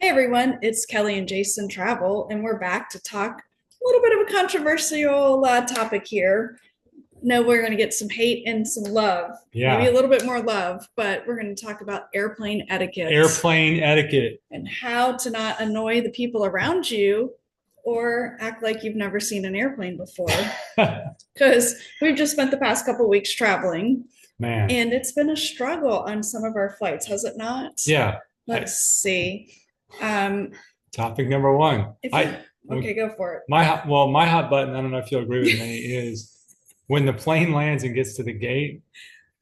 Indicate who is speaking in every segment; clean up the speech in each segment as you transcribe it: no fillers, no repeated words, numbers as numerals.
Speaker 1: Hey everyone, it's Kelly and Jason Travel, and we're back to talk a little bit of a controversial topic here. No, we're going to get some hate and some love, maybe a
Speaker 2: Yeah,
Speaker 1: little bit more love, but we're going to talk about airplane etiquette
Speaker 2: airplane etiquette.
Speaker 1: and how to not annoy the people around you or act like you've never seen an airplane before. Because we've just spent the past couple weeks traveling,
Speaker 2: Man,
Speaker 1: and it's been a struggle on some of our flights, has it not?
Speaker 2: yeah. I,
Speaker 1: Let's see. Um,
Speaker 2: Topic number one.
Speaker 1: if you
Speaker 2: I
Speaker 1: Okay, go for it.
Speaker 2: my hot button. I don't know if you'll agree with me. Is when the plane lands and gets to the gate.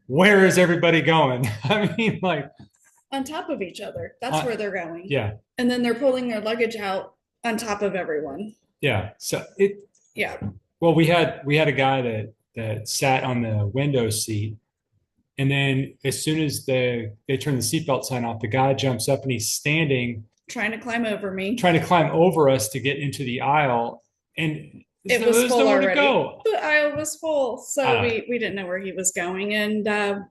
Speaker 2: Where is everybody going? I mean, like,
Speaker 1: On top of each other. That's
Speaker 2: uh,
Speaker 1: where they're going.
Speaker 2: yeah,
Speaker 1: And then they're pulling their luggage out on top of everyone.
Speaker 2: yeah. So it.
Speaker 1: Yeah.
Speaker 2: Well, we had a guy that sat on the window seat, and then as soon as they turn the seatbelt sign off, the guy jumps up and he's standing
Speaker 1: Trying to climb over me.
Speaker 2: trying to climb over us to get into the aisle, and
Speaker 1: It was
Speaker 2: there's
Speaker 1: full
Speaker 2: nowhere to
Speaker 1: already.
Speaker 2: go.
Speaker 1: The aisle was full. So
Speaker 2: Uh,
Speaker 1: we didn't know where he was going and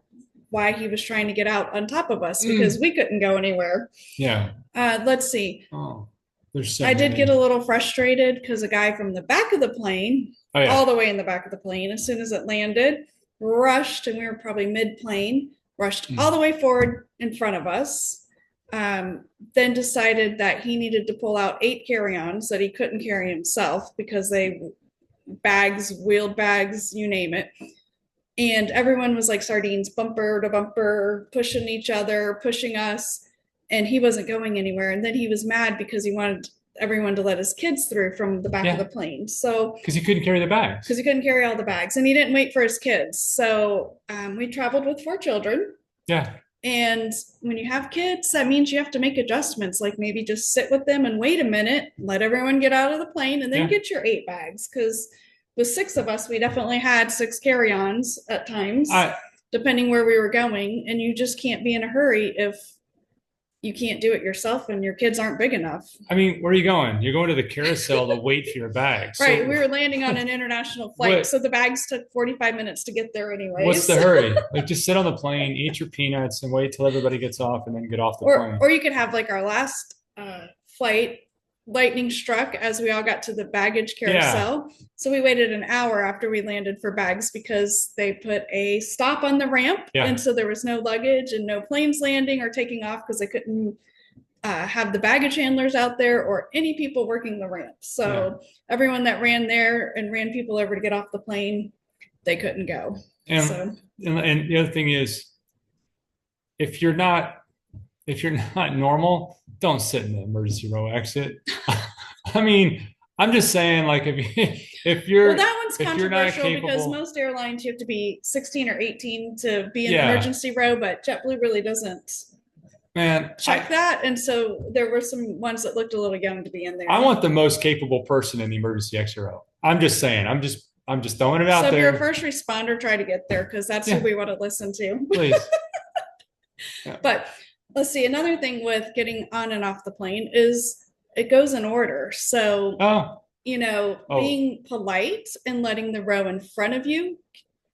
Speaker 1: why he was trying to get out on top of us because
Speaker 2: mm,
Speaker 1: we couldn't go anywhere.
Speaker 2: yeah.
Speaker 1: Let's see.
Speaker 2: Oh, there's so
Speaker 1: I did get
Speaker 2: many.
Speaker 1: a little frustrated because a guy from the back of the plane,
Speaker 2: Oh yeah.
Speaker 1: all the way in the back of the plane, as soon as it landed, rushed, and we were probably mid plane, rushed all
Speaker 2: Mm,
Speaker 1: the way forward in front of us. Then decided that he needed to pull out 8 carry-ons that he couldn't carry himself because they bags, wheeled bags, you name it. And everyone was like sardines, bumper to bumper, pushing each other, pushing us. And he wasn't going anywhere. And then he was mad because he wanted everyone to let his kids through from the back of the
Speaker 2: yeah,
Speaker 1: plane. So,
Speaker 2: because you couldn't carry the
Speaker 1: because
Speaker 2: bags.
Speaker 1: he couldn't carry all the bags and he didn't wait for his kids. So, we traveled with 4 children.
Speaker 2: Yeah,
Speaker 1: And when you have kids, that means you have to make adjustments, like maybe just sit with them and wait a minute, let everyone get out of the plane, and then
Speaker 2: yeah.
Speaker 1: get your 8 bags. Because with 6 of us, we definitely had 6 carry-ons at times,
Speaker 2: I
Speaker 1: depending where we were going. And you just can't be in a hurry if you can't do it yourself and your kids aren't big enough.
Speaker 2: I mean, where are you going? You're going to the carousel to wait for your bag.
Speaker 1: Right. We
Speaker 2: So
Speaker 1: were landing on an international flight,
Speaker 2: what
Speaker 1: so the bags took 45 minutes to get there,
Speaker 2: what's
Speaker 1: anyways.
Speaker 2: the hurry? Like just sit on the plane, eat your peanuts, and wait till everybody gets off, and then get off the plane.
Speaker 1: Or you could have like our last flight, lightning struck as we all got to the baggage
Speaker 2: Yeah,
Speaker 1: carousel. So we waited an hour after we landed for bags because they put a stop on the ramp, and
Speaker 2: yeah,
Speaker 1: so there was no luggage and no planes landing or taking off because they couldn't have the baggage handlers out there or any people working the ramp.
Speaker 2: yeah.
Speaker 1: So everyone that ran there and ran people over to get off the plane, they couldn't go.
Speaker 2: And
Speaker 1: So
Speaker 2: and the other thing is, if you're not if you're not normal, don't sit in the emergency row exit. I mean, I'm just saying, like, if
Speaker 1: well,
Speaker 2: you're
Speaker 1: that one's
Speaker 2: if you're not
Speaker 1: controversial because
Speaker 2: capable,
Speaker 1: most airlines you have to be 16 or 18 to be in the
Speaker 2: yeah,
Speaker 1: emergency row, but JetBlue really doesn't
Speaker 2: man,
Speaker 1: check that. And so there were some ones that looked a little young to be in
Speaker 2: I
Speaker 1: there.
Speaker 2: want the most capable person in the emergency exit row. I'm just saying, I'm just throwing it
Speaker 1: So
Speaker 2: out
Speaker 1: if you're a
Speaker 2: there.
Speaker 1: first responder, try to get there because that's who
Speaker 2: Yeah,
Speaker 1: we want to listen to.
Speaker 2: please. Yeah.
Speaker 1: But let's see, another thing with getting on and off the plane is it goes in order. So,
Speaker 2: Oh, oh,
Speaker 1: being polite and letting the row in front of you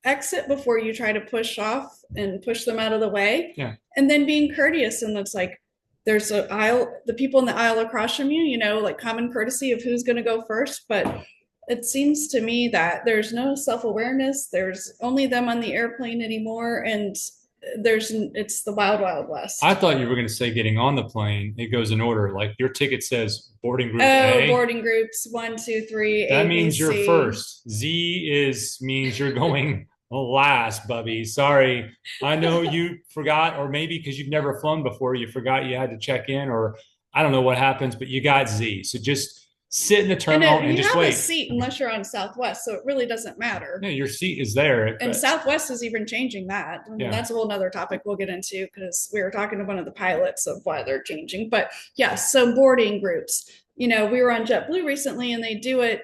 Speaker 1: exit before you try to push off and push them out of the way.
Speaker 2: yeah.
Speaker 1: And then being courteous. And it's like, there's a aisle, the people in the aisle across from you, like common courtesy of who's going to go first. But it seems to me that there's no self awareness. There's only them on the airplane anymore. And it's the wild, wild
Speaker 2: I
Speaker 1: west.
Speaker 2: thought you were going to say getting on the plane. It goes in order. Like your ticket says boarding group
Speaker 1: Oh,
Speaker 2: A.
Speaker 1: boarding groups, one, two, three,
Speaker 2: That
Speaker 1: A, B,
Speaker 2: means you're
Speaker 1: C.
Speaker 2: first. Z is means you're going last, Bubby. Sorry. I know you forgot, or maybe because you've never flown before, you forgot you had to check in, or I don't know what happens, but you got Z. So just sit in the
Speaker 1: And
Speaker 2: terminal and
Speaker 1: you
Speaker 2: just
Speaker 1: have a
Speaker 2: wait.
Speaker 1: seat unless you're on Southwest, so it really doesn't matter.
Speaker 2: Yeah, your seat is there.
Speaker 1: And Southwest is even changing that. And
Speaker 2: Yeah.
Speaker 1: that's a whole nother topic we'll get into because we were talking to one of the pilots of why they're changing. But yes, so boarding groups. We were on JetBlue recently and they do it.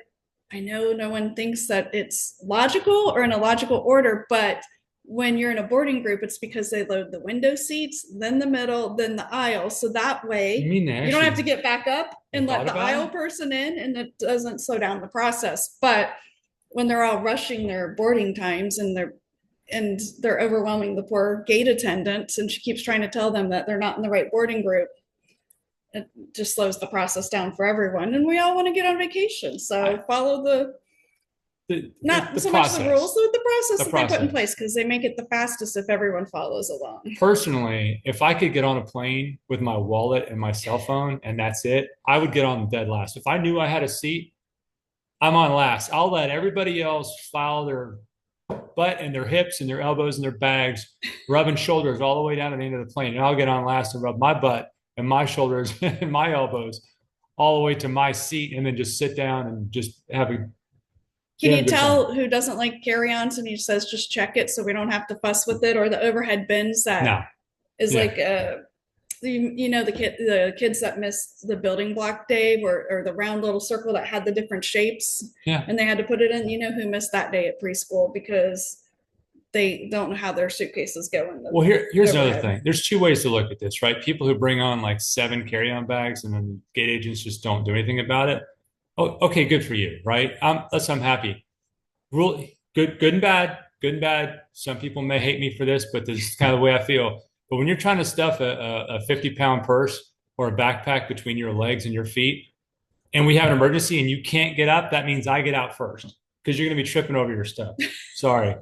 Speaker 1: I know no one thinks that it's logical or in a logical order, but when you're in a boarding group, it's because they load the window seats, then the middle, then the aisle. So that
Speaker 2: You
Speaker 1: way
Speaker 2: mean they
Speaker 1: you don't have to
Speaker 2: actually
Speaker 1: get back up and let
Speaker 2: thought
Speaker 1: the
Speaker 2: about
Speaker 1: aisle
Speaker 2: it?
Speaker 1: person in and it doesn't slow down the process. But when they're all rushing their boarding times and they're overwhelming the poor gate attendants and she keeps trying to tell them that they're not in the right boarding group, it just slows the process down for everyone. And we all want to get on vacation. So follow not
Speaker 2: the
Speaker 1: so much the rules,
Speaker 2: process,
Speaker 1: but the process
Speaker 2: the
Speaker 1: that they put in
Speaker 2: process.
Speaker 1: place because they make it the fastest if everyone follows along.
Speaker 2: Personally, if I could get on a plane with my wallet and my cell phone and that's it, I would get on dead last. If I knew I had a seat, I'm on last. I'll let everybody else file their butt and their hips and their elbows and their bags, rubbing shoulders all the way down to the end of the plane. And I'll get on last and rub my butt and my shoulders and my elbows all the way to my seat and then just sit down and just have a
Speaker 1: Can you tell who doesn't like carry-ons and he says just check it so we don't have to fuss with it, or the overhead bins that
Speaker 2: no.
Speaker 1: is like the kids that missed the building block day or the round little circle that had the different shapes,
Speaker 2: Yeah.
Speaker 1: and they had to put it in. You know who missed that day at preschool because they don't know how their suitcases go in the
Speaker 2: Well, here's
Speaker 1: overhead.
Speaker 2: another thing. There's two ways to look at this, right? People who bring on like 7 carry-on bags and then gate agents just don't do anything about it. Oh, okay, good for you, right? I'm happy. Rule good and bad, good and bad. Some people may hate me for this, but this is kind of the way I feel. But when you're trying to stuff a 50-pound purse or a backpack between your legs and your feet, and we have an emergency and you can't get up, that means I get out first because you're going to be tripping over your stuff. Sorry.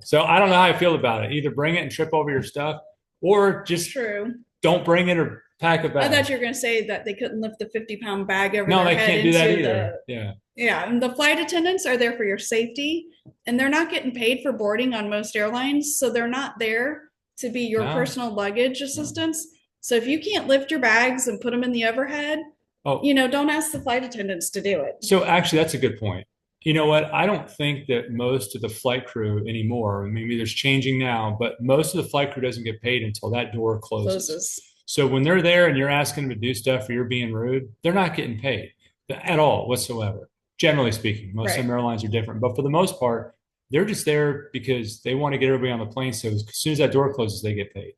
Speaker 2: So I don't know how I feel about it. Either bring it and trip over your stuff, or just
Speaker 1: True.
Speaker 2: don't bring it or pack a bag.
Speaker 1: I thought you were going to say that they couldn't lift the 50-pound bag over
Speaker 2: No,
Speaker 1: their
Speaker 2: they
Speaker 1: head
Speaker 2: can't do that
Speaker 1: into
Speaker 2: either. Yeah.
Speaker 1: Yeah, and the flight attendants are there for your safety, and they're not getting paid for boarding on most airlines, so they're not there to be your
Speaker 2: No.
Speaker 1: personal luggage assistance. So if you can't lift your bags and put them in the overhead,
Speaker 2: Oh,
Speaker 1: don't ask the flight attendants to do it.
Speaker 2: so actually, that's a good point. You know what? I don't think that most of the flight crew anymore, maybe there's changing now, but most of the flight crew doesn't get paid until that door closes. So when they're there and you're asking them to do stuff or you're being rude, they're not getting paid at all whatsoever. Generally speaking, most of them airlines are different, but for the most part, they're just there because they want to get everybody on the plane. So as soon as that door closes, they get paid.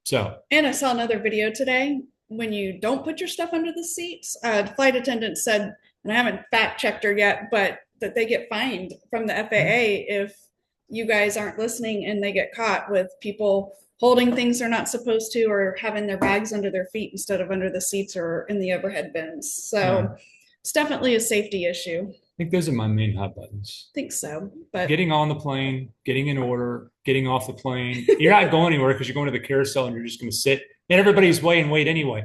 Speaker 2: So,
Speaker 1: and I saw another video today. When you don't put your stuff under the seats, the flight attendant said, and I haven't fact checked her yet, but that they get fined from the FAA if you guys aren't listening and they get caught with people holding things they're not supposed to or having their bags under their feet instead of under the seats or in the overhead bins. So it's definitely a safety issue.
Speaker 2: I think those are my main hot buttons.
Speaker 1: I think so. But
Speaker 2: getting on the plane, getting in order, getting off the plane. You're not going anywhere because you're going to the carousel and you're just going to sit and everybody's waiting anyway.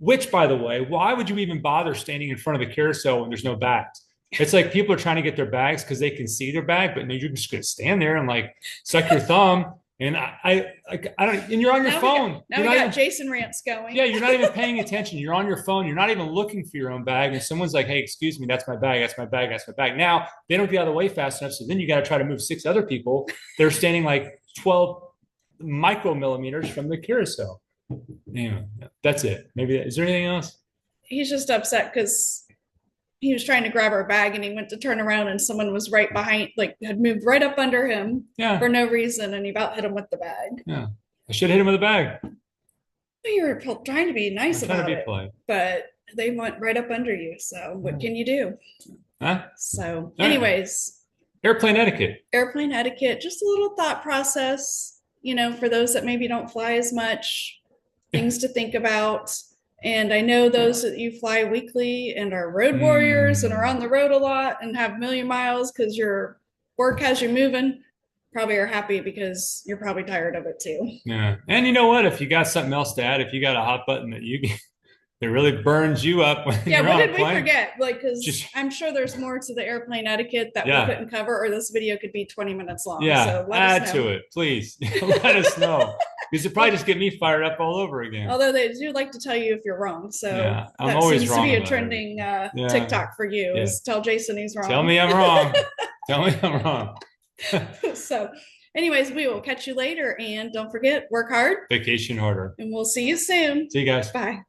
Speaker 2: Which, by the way, why would you even bother standing in front of the carousel when there's no bags? It's like people are trying to get their bags because they can see their bag, but you're just going to stand there and like suck your thumb. And I don't. And you're on your phone.
Speaker 1: Now we got Jason rants going.
Speaker 2: Yeah, you're not even paying attention. You're on your phone. You're not even looking for your own bag. And someone's like, "Hey, excuse me, that's my bag. That's my bag. That's my bag." Now they don't get out of the way fast enough, so then you got to try to move 6 other people. They're standing like 12 micromillimeters from the carousel. Anyway, that's it. Maybe is there anything else?
Speaker 1: He's just upset because he was trying to grab our bag and he went to turn around and someone was right behind, like had moved right up under him for no reason, and he about hit him with the bag.
Speaker 2: Yeah, I should have hit him with a bag.
Speaker 1: You were trying to be nice about it,
Speaker 2: polite.
Speaker 1: But they went right up under you. So what can you do?
Speaker 2: Huh?
Speaker 1: So, anyways,
Speaker 2: airplane etiquette.
Speaker 1: Airplane etiquette, just a little thought process. For those that maybe don't fly as much, things to think about. And I know those that you fly weekly and are road warriors and are on the road a lot and have a million miles because your work has you moving, probably are happy because you're probably tired of it too.
Speaker 2: Yeah. And you know what? If you got something else to add, if you got a hot button that really burns you up. When
Speaker 1: yeah.
Speaker 2: What
Speaker 1: did we forget? Like, because I'm sure there's more to the airplane etiquette that we couldn't cover, or this video could be 20 minutes long.
Speaker 2: Yeah.
Speaker 1: So
Speaker 2: add to it, please. Let us know. Because it'll probably just get me fired up all over again.
Speaker 1: Although they do like to tell you if you're wrong. So
Speaker 2: I'm
Speaker 1: that
Speaker 2: always
Speaker 1: seems
Speaker 2: wrong
Speaker 1: to be a trending TikTok for you is tell Jason he's wrong.
Speaker 2: Tell me I'm wrong. Tell me I'm wrong.
Speaker 1: So anyways, we will catch you later. And don't forget, work hard.
Speaker 2: Vacation harder.
Speaker 1: And we'll see you soon.
Speaker 2: See you guys.
Speaker 1: Bye.